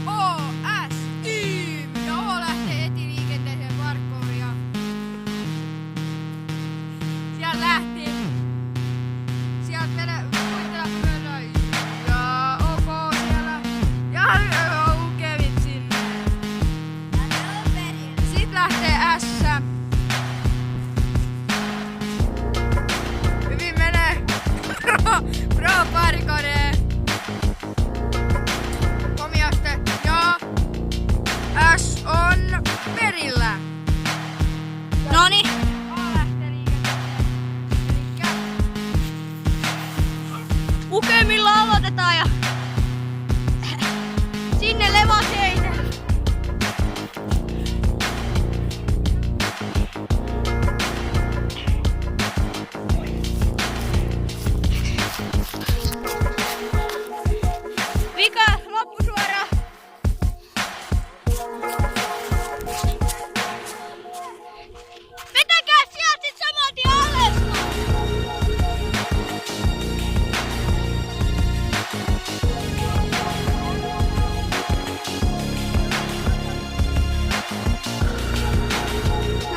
OOS-team! Ja O lähtee heti liikenteeseen parkouriin ja sieltä lähti. Sieltä muistella löysi. Ja OK siellä. Ja Kevin sinne. Sit lähtee S. Hyvin menee. Pro parkour. Komiaste ja S on perillä. Noniin. A lähtee liikenteeseen. Ukemilla aloitetaan ja sinne levateille. Vika, loppusuora. Vetäkää sieltä sit saman tien alas.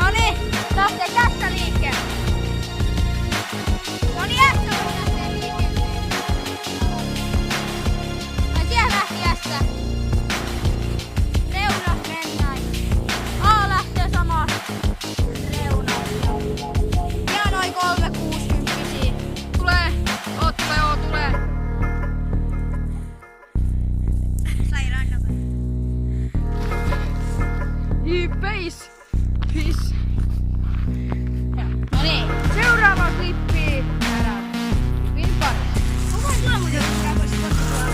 Noniin, lähtee tästä liikkeelle. Noniin, ässä lähtee liikenteeseen. Ai siellä lähti ässä. Reunat mennään. A lähtee samaan reunaan. Ja noin 360. Tulee. O tulee. Sai rannapäin. Peace. Peace. Noniin. Seuraava klippi. Hyvin paljon.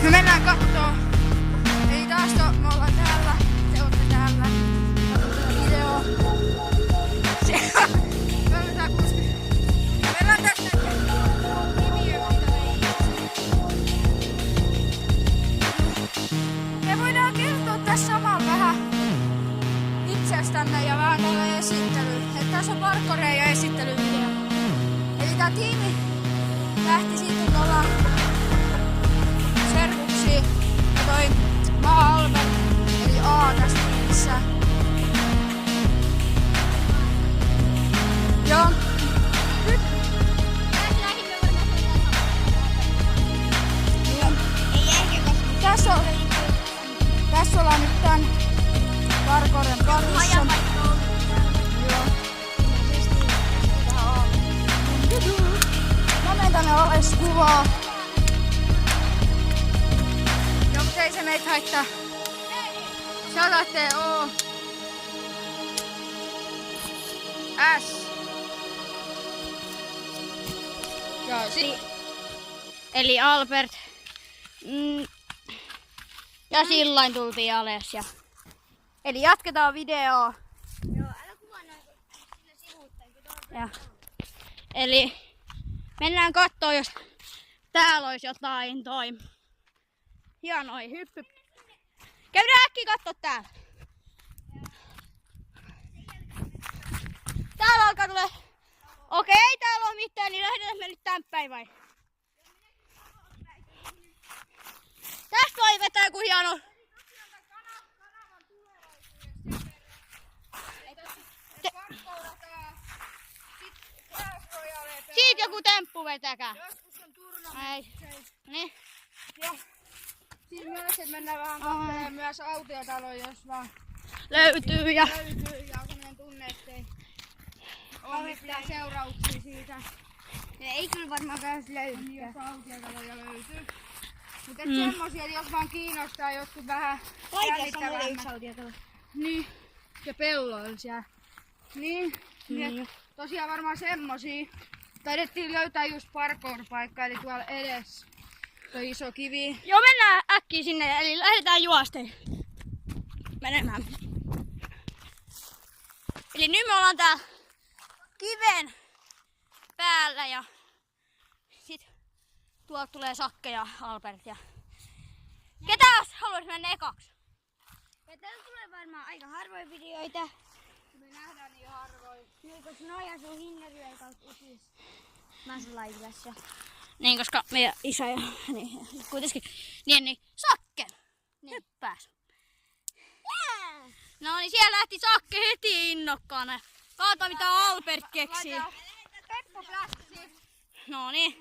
Me mennään kattoo. Eli taas me ollaan täällä. Te ootte täällä. Katsotaan video. Me ollaan 60. Ja meillä on tästä nimiä, mitä me voidaan kertoa tässä samalla vähän itsestämme ja vähän tällä esittely. Että tässä on parkouria ja esittelyvideo. Eli tää tiimi lähti siitä, kun ollaan serkuksi ja toi Maa-Albert eli A tässä tiimissä. Joo. Nyt. Tässä ollaan nyt tän parkourin parissa. Joo. Mä menen tänne alas kuvaa. Joo, mutta ei se meitä haittaa. Sieltä lähtee O. S. Joo, Eli Albert. Ja sillain tultiin alas. Eli jatketaan videoa. Joo, älä kuvaa noin sillä sivuuttain, kun tuolla Ja. Eli mennään kattoo, jos täällä olisi jotain hienoja hyppy. Käydään äkkiä kattoo täällä. Täällä alkaa tulee. Okei, täällä on mitään, niin lähdetään me nyt tän päin vai? Tästä voi vetää kun hieno. Siitä joku temppu vetäkää. joskus on turnamentti. Niin. Ja siinä myös, että mennään vähän katselemaan myös autiotaloja, jos vaan Löytyy ja löytyy ja on sellainen tunne, ettei ole mitään seurauksia siitä. ei kyllä varmaan käy löytyä. Niin, jos autiotaloja löytyy. Mutta semmosia, että jos vaan kiinnostaa jotkut vähän jännittävämmät. autiotalo. Niin, ja pelloilla siellä. Niin, niin. Tosiaan varmaan semmosia. Taidettiin löytää just parkour-paikka, eli tuolla edessä. Tuo iso kivi. joo, mennään äkkiä sinne, eli lähdetään juosten menemään. Eli nyt me ollaan täällä kiven päällä ja sit tuolta tulee Sakke ja Albert ja ketä haluaisi mennä ekaksi? Ja täällä tulee varmaan aika harvoin videoita. Me nähdään niin harvoin. Niin, koska noi asuu Hinnerjoen kautta Usis. Mä asun Laitilassa. Niin, koska meidän isä ja niin, kuitenkin niin Sakke hyppääs. No niin, siellä lähti Sakke heti innokkaana. Kaata mitä Albert keksii. Peppo plässi. No niin.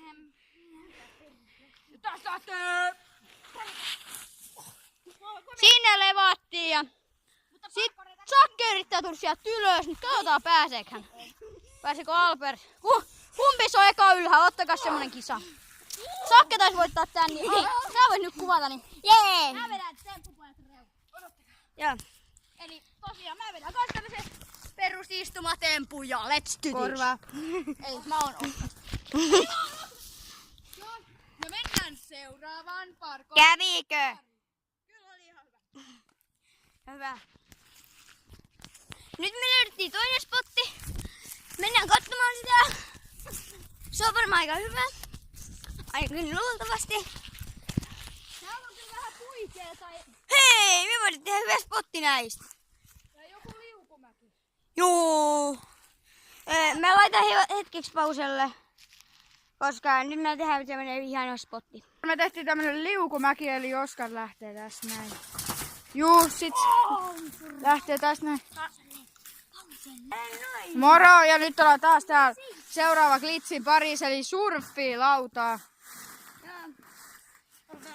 Sinne levattiin ja sit Sakke yrittää tulla sieltä ylös. Nyt katsotaan pääseekö hän. Pääseekö Albert? Kumpi se on eka ylhäällä? Ottakaa semmonen kisa. Sakke taisi voittaa tän, niin hei, sä voit nyt kuvata, niin jee! Mä vedän temppupuolet reun. Odottakaa. Joo. Eli tosiaan mä vedän Kans tämmösen perusistumatempu ja let's do this. korvaa. Ei, mä oon oppas. Ja mennään seuraavaan parkoon. Kävikö? Kyllä oli ihan hyvä. Hyvä. Nyt me löydettiin toinen spotti. Mennään katsomaan sitä. Se on varmaan aika hyvä. Ainakin luultavasti. Täällä on kyllä vähän puikea tai Hei, me voidaan tehdä hyvä spotti näistä. joku liukumäki. Juu. Mä laitan hetkeksi pauselle. Koska nyt me tehdään tämmönen ihana spotti. Me tehtiin tämmönen liukumäki, eli Oskar lähtee tästä näin. Juu, sit lähtee tästä näin. Moro, ja nyt ollaan taas täällä seuraava glitsin parissa, eli surffilautaa.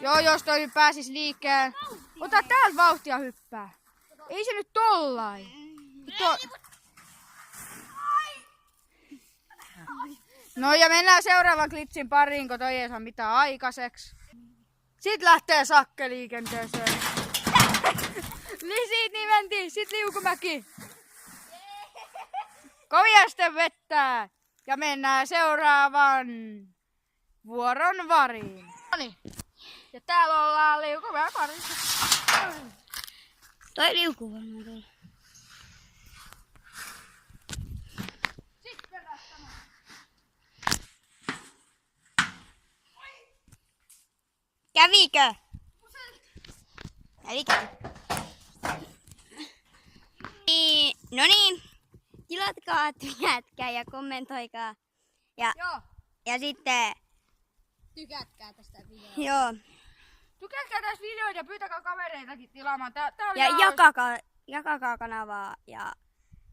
Joo, jos toi pääsis liikkeelle. Ota täältä vauhtia hyppää. Ei se nyt tollain. No ja mennään seuraavan glitsin pariin, kun toi ei saa mitään aikaiseksi. Sitten lähtee Sakke liikenteeseen. Niin siitä niin mentiin, sit liukumäki. Kovasti vettää. Ja mennään seuraavan vuoron variin. Noniin. Ja täällä ollaan liukumäki parissa. Toi liukuu varmaan tuolla. Sitten perättämään. Kävikö? Kävikö? No niin. Tilatkaa, tykätkää ja kommentoikaa. Joo, Ja sitten, tykätkää tästä videosta. joo. Tykätkää tästä videoita ja pyytäkää kavereitakin tilaamaan. Tää oli Ja ihan- jakakaa kanavaa ja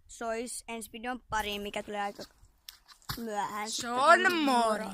sois ensi videon pariin, mikä tulee aika myöhään. Se on moro.